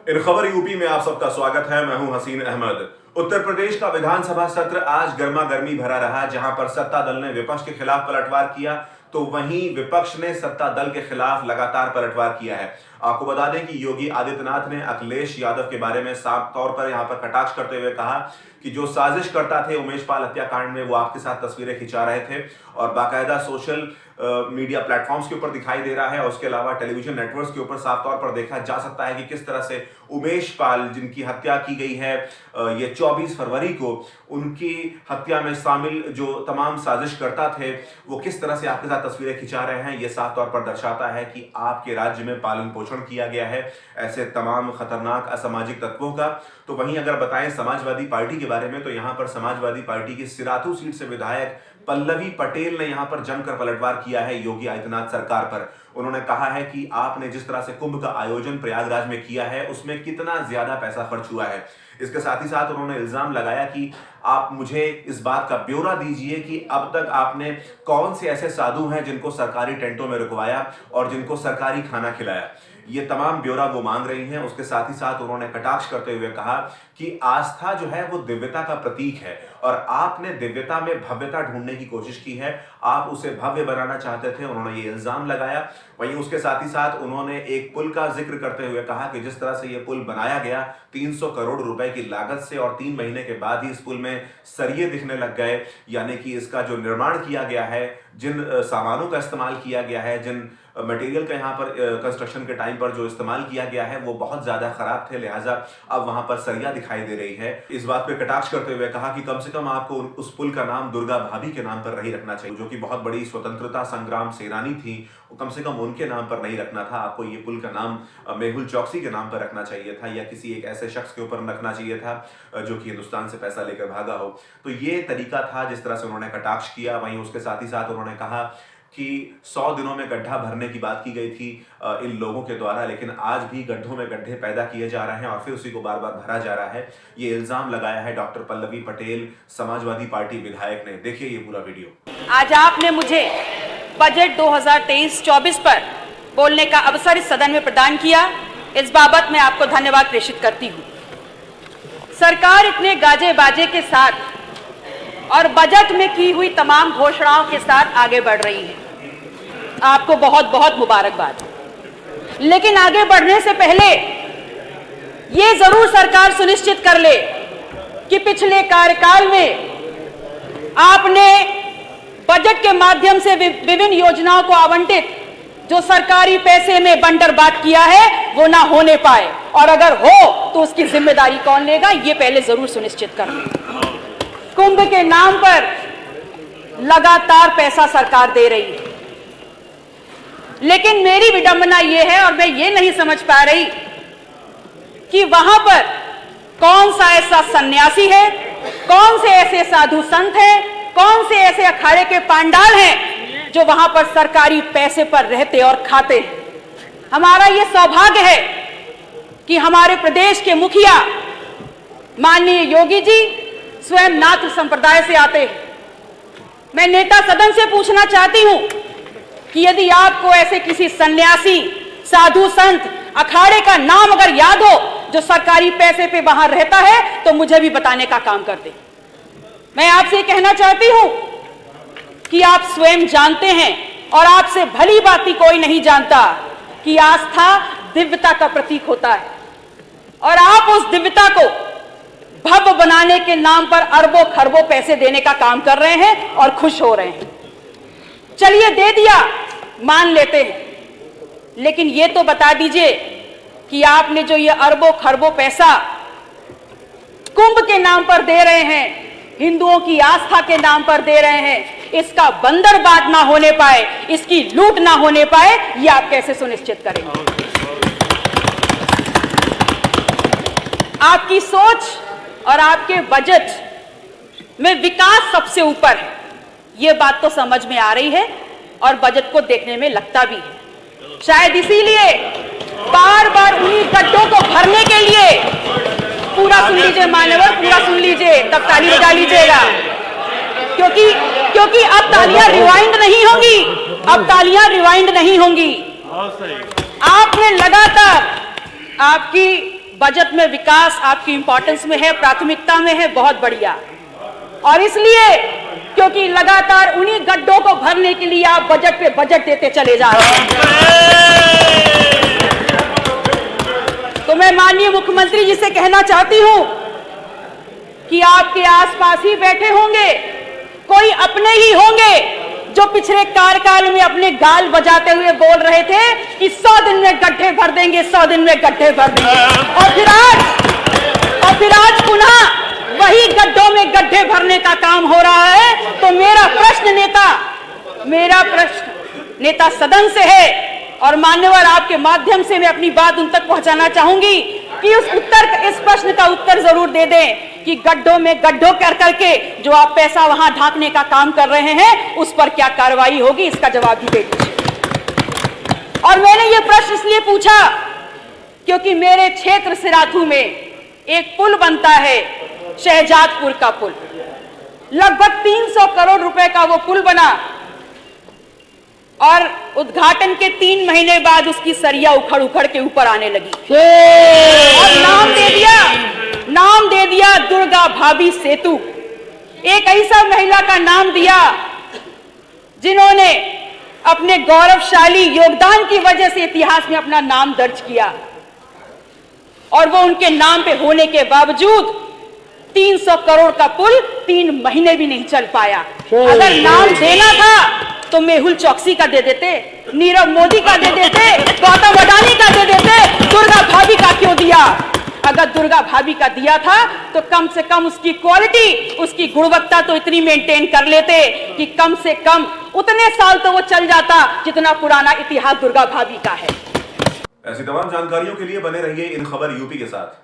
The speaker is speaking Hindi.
इन खबर यूपी में आप सबका स्वागत है। मैं हूं हसीन अहमद। उत्तर प्रदेश का विधानसभा सत्र आज गर्मा गर्मी भरा रहा, जहां पर सत्ता दल ने विपक्ष के खिलाफ पलटवार किया तो वहीं विपक्ष ने सत्ता दल के खिलाफ लगातार पलटवार किया है। आपको बता दें कि योगी आदित्यनाथ ने अखिलेश यादव के बारे में साफ तौर पर यहां पर कटाक्ष करते हुए कहा कि जो साजिश करता थे उमेश पाल हत्याकांड में, वो आपके साथ तस्वीरें खिंचा रहे थे और बाकायदा सोशल मीडिया प्लेटफॉर्म्स के ऊपर दिखाई दे रहा है और उसके अलावा टेलीविजन नेटवर्क्स के ऊपर साफ तौर पर देखा जा सकता है कि किस तरह से उमेश पाल, जिनकी हत्या की गई है ये 24 फरवरी को, उनकी हत्या में शामिल जो तमाम साजिश करता थे वो किस तरह से आपके साथ तस्वीरें खिंचा रहे हैं। ये साफ तौर पर दर्शाता है कि आपके राज्य में पालन पोषण किया गया है ऐसे तमाम खतरनाक असामाजिक तत्वों का। तो वहीं अगर बताएं समाजवादी पार्टी के बारे में, तो यहां पर समाजवादी पार्टी की सिराथू सीट से विधायक पल्लवी पटेल ने यहां पर जमकर पलटवार किया है योगी आदित्यनाथ सरकार पर। उन्होंने कहा है कि आपने जिस तरह से कुंभ का आयोजन प्रयागराज में किया है उसमें कितना ज्यादा पैसा खर्च हुआ है। इसके साथ ही साथ उन्होंने इल्जाम लगाया कि आप मुझे इस बात का ब्यौरा दीजिए कि अब तक आपने कौन से ऐसे साधु हैं जिनको सरकारी टेंटों में रुकवाया और जिनको सरकारी खाना खिलाया। ये तमाम ब्यौरा वो मांग रही हैं। उसके साथ ही साथ उन्होंने कटाक्ष करते हुए कहा कि आस्था जो है वो दिव्यता का प्रतीक है और आपने दिव्यता में भव्यता ढूंढने की कोशिश की है, आप उसे भव्य बनाना चाहते थे। उन्होंने ये इल्जाम लगाया। वहीं उसके साथ ही साथ उन्होंने एक पुल का जिक्र करते हुए कहा कि जिस तरह से ये पुल बनाया गया 300 करोड़ रुपए की लागत से और 3 महीने के बाद ही इस पुल में सरिये दिखने लग गए, यानी कि इसका जो निर्माण किया गया है, जिन सामानों का इस्तेमाल किया गया है, जिन मटेरियल का यहाँ पर कंस्ट्रक्शन के टाइम पर जो इस्तेमाल किया गया है वो बहुत ज्यादा खराब थे, लिहाजा अब वहां पर सरिया दिखाई दे रही है। इस बात पे कटाक्ष करते हुए कहा कि कम से कम आपको उस पुल का नाम दुर्गा भाभी के नाम पर नहीं रखना चाहिए, जो कि बहुत बड़ी स्वतंत्रता संग्राम सेनानी थी, कम से कम उनके नाम पर नहीं रखना था। आपको ये पुल का नाम मेहुल चौकसी के नाम पर रखना चाहिए था या किसी एक ऐसे शख्स के ऊपर रखना चाहिए था जो कि हिंदुस्तान से पैसा लेकर भागा हो। तो ये तरीका था जिस तरह से उन्होंने कटाक्ष किया। वहीं उसके साथ ही साथ उन्होंने कहा कि 100 दिनों में गड्ढा भरने की बात की गई थी इन लोगों के द्वारा, लेकिन आज भी गड्ढों में गड्ढे पैदा किए जा रहे हैं और फिर उसी को बार बार भरा जा रहा है। ये इल्जाम लगाया है डॉक्टर पल्लवी पटेल, समाजवादी पार्टी विधायक ने। देखिए ये पूरा वीडियो। आज आपने मुझे बजट 2023-24 पर बोलने का अवसर इस सदन में प्रदान किया, इस बाबत मैं आपको धन्यवाद प्रेषित करती हूँ। सरकार इतने गाजे बाजे के साथ और बजट में की हुई तमाम घोषणाओं के साथ आगे बढ़ रही है, आपको बहुत बहुत मुबारकबाद। लेकिन आगे बढ़ने से पहले ये जरूर सरकार सुनिश्चित कर ले कि पिछले कार्यकाल में आपने बजट के माध्यम से विभिन्न योजनाओं को आवंटित जो सरकारी पैसे में बंटरबांट किया है वो ना होने पाए, और अगर हो तो उसकी जिम्मेदारी कौन लेगा, ये पहले जरूर सुनिश्चित कर ले। कुंभ के नाम पर लगातार पैसा सरकार दे रही है, लेकिन मेरी विडंबना यह है और मैं ये नहीं समझ पा रही कि वहां पर कौन सा ऐसा सन्यासी है, कौन से ऐसे साधु संत हैं, कौन से ऐसे अखाड़े के पांडाल हैं जो वहां पर सरकारी पैसे पर रहते और खाते हैं। हमारा यह सौभाग्य है कि हमारे प्रदेश के मुखिया माननीय योगी जी स्वयं नाथ संप्रदाय से आते हैं। मैं नेता सदन से पूछना चाहती हूं कि यदि आपको ऐसे किसी सन्यासी, साधु संत, अखाड़े का नाम अगर याद हो जो सरकारी पैसे पे वहां रहता है तो मुझे भी बताने का काम कर दे। मैं आपसे कहना चाहती हूं कि आप स्वयं जानते हैं और आपसे भली भांति कोई नहीं जानता कि आस्था दिव्यता का प्रतीक होता है, और आप उस दिव्यता को भव्य बनाने के नाम पर अरबों खरबों पैसे देने का काम कर रहे हैं और खुश हो रहे हैं। चलिए दे दिया, मान लेते हैं, लेकिन ये तो बता दीजिए कि आपने जो ये अरबों खरबों पैसा कुंभ के नाम पर दे रहे हैं, हिंदुओं की आस्था के नाम पर दे रहे हैं, इसका बंदरबांट ना होने पाए, इसकी लूट ना होने पाए, ये आप कैसे सुनिश्चित करेंगे? आपकी सोच और आपके बजट में विकास सबसे ऊपर है, ये बात तो समझ में आ रही है और बजट को देखने में लगता भी है। शायद इसीलिए बार बार उन्हीं गड्ढों को भरने के लिए, पूरा सुन लीजिए मान्यवर, पूरा सुन लीजिए, तब ताली बजा लीजिएगा, क्योंकि अब तालियां रिवाइंड नहीं होंगी, अब तालियां रिवाइंड नहीं होंगी। आपने लगातार, आपकी बजट में विकास आपकी इंपॉर्टेंस में है, प्राथमिकता में है, बहुत बढ़िया। और इसलिए क्योंकि लगातार उन्हीं गड्ढों को भरने के लिए आप बजट पे बजट देते चले जा रहे हैं। तो मैं माननीय मुख्यमंत्री जी से कहना चाहती हूं कि आपके आसपास ही बैठे होंगे कोई अपने ही होंगे जो पिछले कार्यकाल में अपने गाल बजाते हुए बोल रहे थे कि 100 दिन में गड्ढे भर देंगे, 100 दिन में गड्ढे भर देंगे, और फिर आज पुनः वही गड्ढों में गड्ढे भरने का काम हो रहा है। तो मेरा प्रश्न नेता सदन से है और मान्यवर आपके माध्यम से मैं अपनी बात उन तक पहुंचाना चाहूंगी कि इस प्रश्न का उत्तर जरूर दे दें कि गड्ढों में गड्ढों कर करके जो आप पैसा वहां ढांकने का काम कर रहे हैं उस पर क्या कार्रवाई होगी, इसका जवाब भी दे दीजिए। और मैंने ये प्रश्न इसलिए पूछा क्योंकि मेरे क्षेत्र सिराथू में एक पुल बनता है, शहजादपुर का पुल। लगभग 300 करोड़ रुपए का वो पुल बना और उद्घाटन के 3 महीने बाद उसकी सरिया उखड़ के ऊपर आने लगी और नाम दे दिया दुर्गा भाभी सेतु। एक ऐसा महिला का नाम दिया जिन्होंने अपने गौरवशाली योगदान की वजह से इतिहास में अपना नाम दर्ज किया, और वो उनके नाम पे होने के बावजूद 300 करोड़ का पुल 3 महीने भी नहीं चल पाया। अगर नाम देना था तो मेहुल चौकसी का दे देते, नीरव मोदी का दे देते, गौतम अडानी का दे देते, दुर्गा भाभी का क्यों दिया? अगर दुर्गा भाभी का दिया था तो कम से कम उसकी क्वालिटी, उसकी गुणवत्ता तो इतनी मेंटेन कर लेते कि कम से कम उतने साल तो वो चल जाता जितना पुराना इतिहास दुर्गा भाभी का है। ऐसी तमाम जानकारियों के लिए बने रहिए इन खबर यूपी के साथ।